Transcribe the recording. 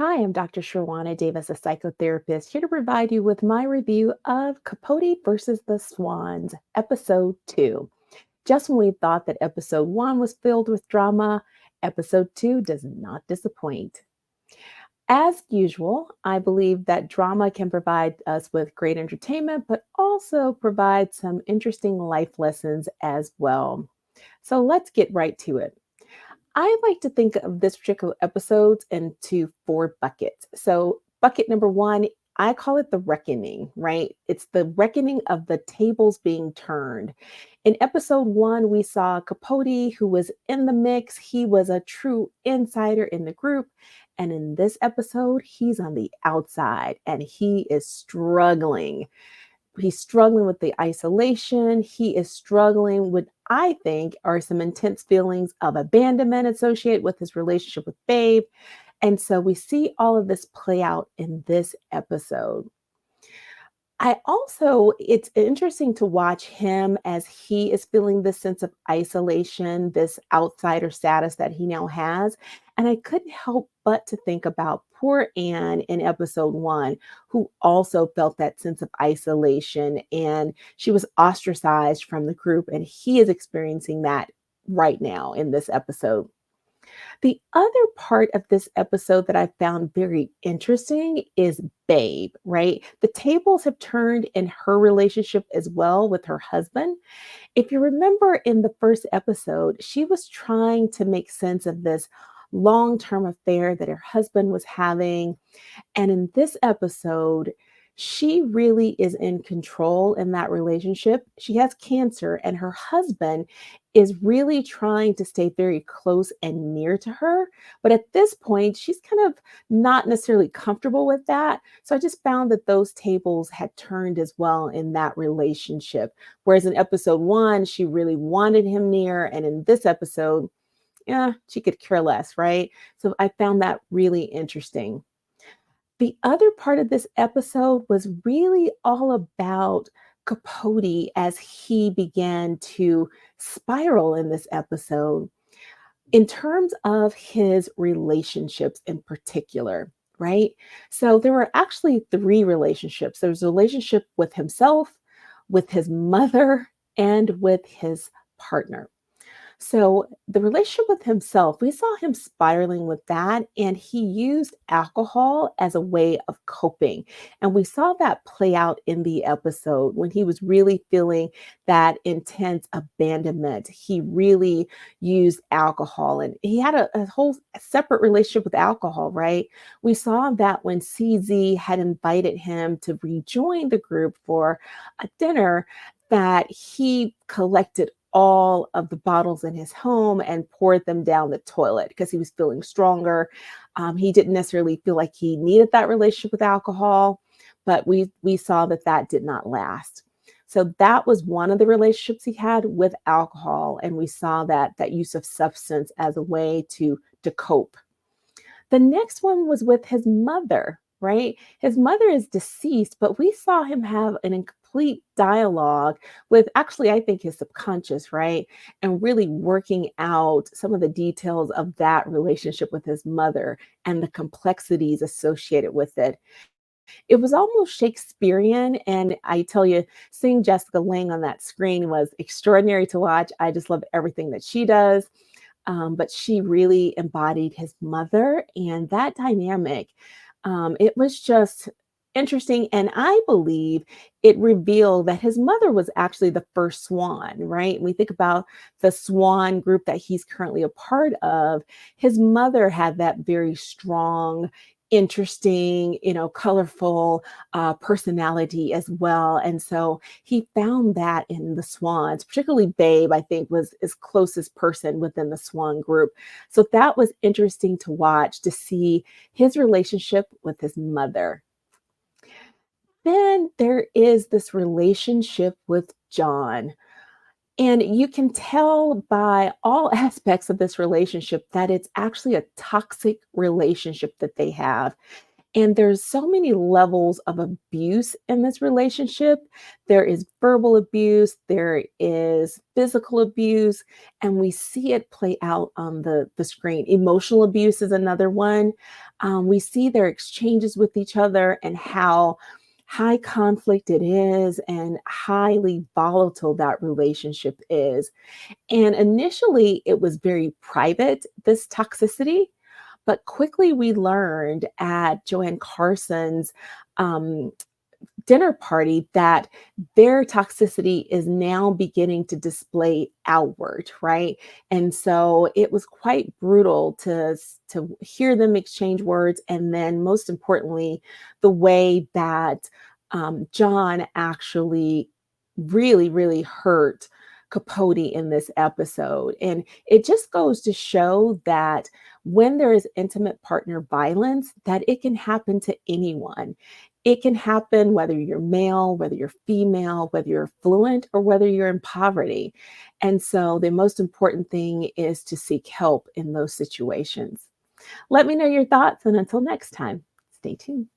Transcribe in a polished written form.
Hi, I'm Dr. Sherwana Davis, a psychotherapist, here to provide you with my review of Capote versus the Swans, episode 2. Just when we thought that episode 1 was filled with drama, episode 2 does not disappoint. As usual, I believe that drama can provide us with great entertainment, but also provide some interesting life lessons as well. So let's get right to it. I like to think of this particular episode into four buckets. So, bucket number one, I call it the reckoning, right? It's the reckoning of the tables being turned. In episode one, we saw Capote, who was in the mix. He was a true insider in the group. And in this episode, he's on the outside and he is struggling. He's struggling with the isolation. He is struggling with, I think, are some intense feelings of abandonment associated with his relationship with Babe. And so we see all of this play out in this episode. It's interesting to watch him as he is feeling this sense of isolation, this outsider status that he now has. And I couldn't help but to think about poor Anne in episode one, who also felt that sense of isolation and she was ostracized from the group. And he is experiencing that right now in this episode. The other part of this episode that I found very interesting is Babe, right? The tables have turned in her relationship as well with her husband. If you remember in the first episode, she was trying to make sense of this long term affair that her husband was having. And in this episode, she really is in control in that relationship. She has cancer, and her husband is really trying to stay very close and near to her. But at this point, she's kind of not necessarily comfortable with that. So I just found that those tables had turned as well in that relationship. Whereas in episode one, she really wanted him near. And in this episode, yeah, she could care less, right? So I found that really interesting. The other part of this episode was really all about Capote as he began to spiral in this episode in terms of his relationships in particular, right? So there were actually three relationships. There was a relationship with himself, with his mother, and with his partner. So the relationship with himself, we saw him spiraling with that, and he used alcohol as a way of coping. And we saw that play out in the episode when he was really feeling that intense abandonment. He really used alcohol, and he had a whole separate relationship with alcohol, right? We saw that when CZ had invited him to rejoin the group for a dinner, that he collected all of the bottles in his home and poured them down the toilet because he was feeling stronger. He didn't necessarily feel like he needed that relationship with alcohol, but we saw that that did not last. So that was one of the relationships he had with alcohol, and we saw that use of substance as a way to cope. The next one was with his mother, right? His mother is deceased, but we saw him have an incomplete dialogue with actually, I think, his subconscious, right? And really working out some of the details of that relationship with his mother and the complexities associated with it. It was almost Shakespearean. And I tell you, seeing Jessica Lange on that screen was extraordinary to watch. I just love everything that she does. But she really embodied his mother and that dynamic. It was just interesting. And I believe it revealed that his mother was actually the first swan, right? When we think about the swan group that he's currently a part of, his mother had that very strong, interesting, colorful personality as well. And so he found that in the swans, particularly Babe, I think was his closest person within the swan group. So that was interesting to watch, to see his relationship with his mother. Then there is this relationship with John. And you can tell by all aspects of this relationship that it's actually a toxic relationship that they have. And there's so many levels of abuse in this relationship. There is verbal abuse, there is physical abuse, and we see it play out on the screen. Emotional abuse is another one. We see their exchanges with each other and how high conflict it is and highly volatile that relationship is. And initially, it was very private, this toxicity, but quickly we learned at Joanne Carson's um, dinner party that their toxicity is now beginning to display outward, right? And so it was quite brutal to hear them exchange words, and then most importantly, the way that John actually really hurt Capote in this episode. And it just goes to show that when there is intimate partner violence, that it can happen to anyone. It can happen whether you're male, whether you're female, whether you're affluent, or whether you're in poverty. And so the most important thing is to seek help in those situations. Let me know your thoughts, and until next time, stay tuned.